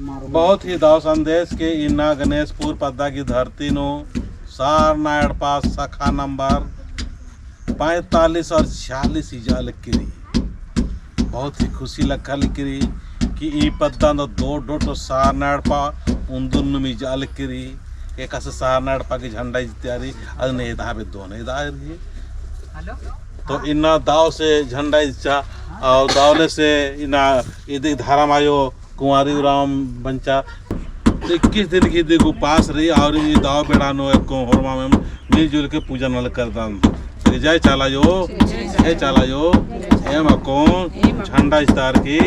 बहुत ही दाव संदेश के इन्ना गणेशपुर पद्दा की धरती नो सार नायड़ पास शाखा नंबर 45 और 46 इजाल करी। बहुत ही खुशी लखा लिखरी कि ई पद्दा नो दो तो सार नायड़ पा उन में इजाल करी एक से सार नायड़ पा की झंडा तैयारी अद नहीं दावे दोनों दायरी तो इन्ना दाव से झंडा इच्छा और दावले से इना इधर धारा मायो कुंवारी राम बंचा 21 दिन की दिग उपास रही और ये दाव बेड़ानो को होरमा में मिलजुल के पूजा नल करता जय चाला यो एम अकोन झंडा इस्तार की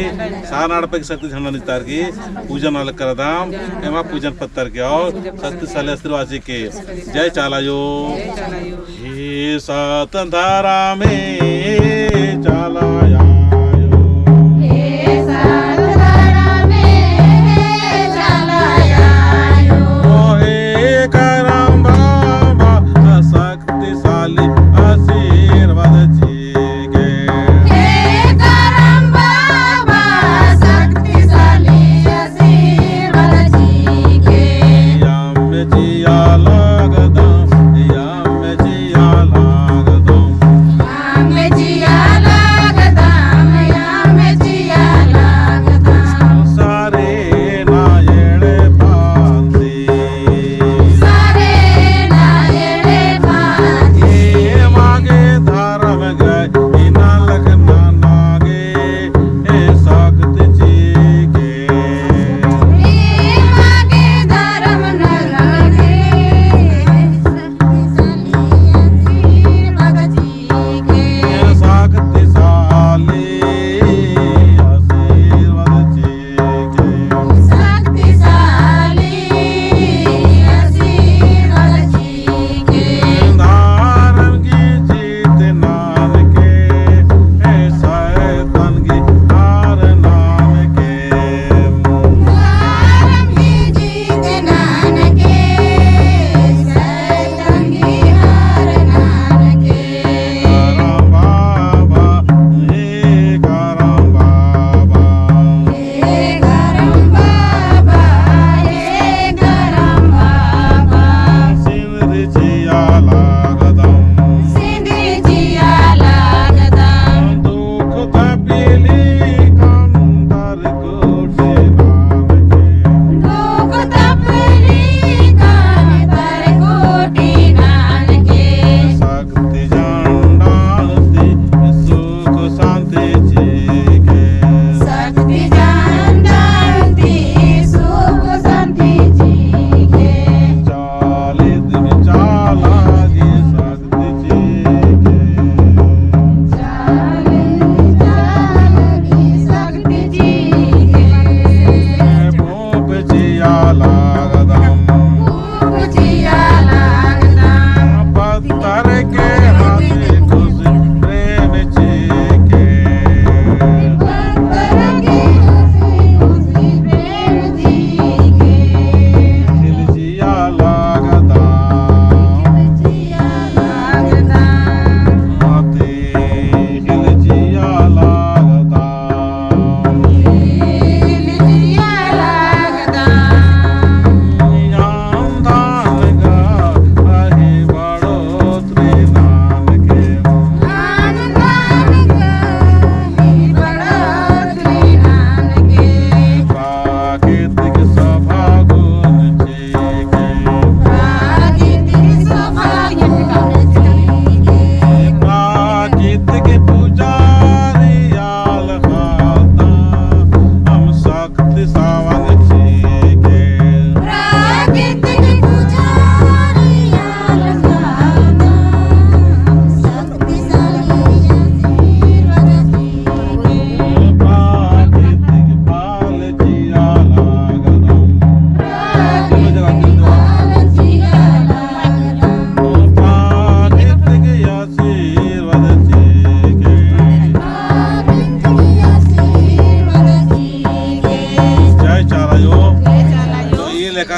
सानाड़ पे शक्ति झंडा इस्तार की पूजन नल करदाम एमा पूजन पत्थर के और शक्ति सलेस्त्रवासी के जय चाला यो हे सात धारा में चाला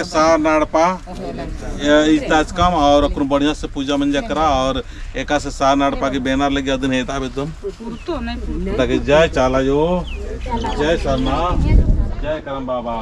सार नाड़पा इस कम और अपन बढ़िया से पूजा मंजा करा और एका से सार नाड़पा के बैनर लगे दिन हेता बेतन जय चाला जो जय सरना। जय करम बाबा।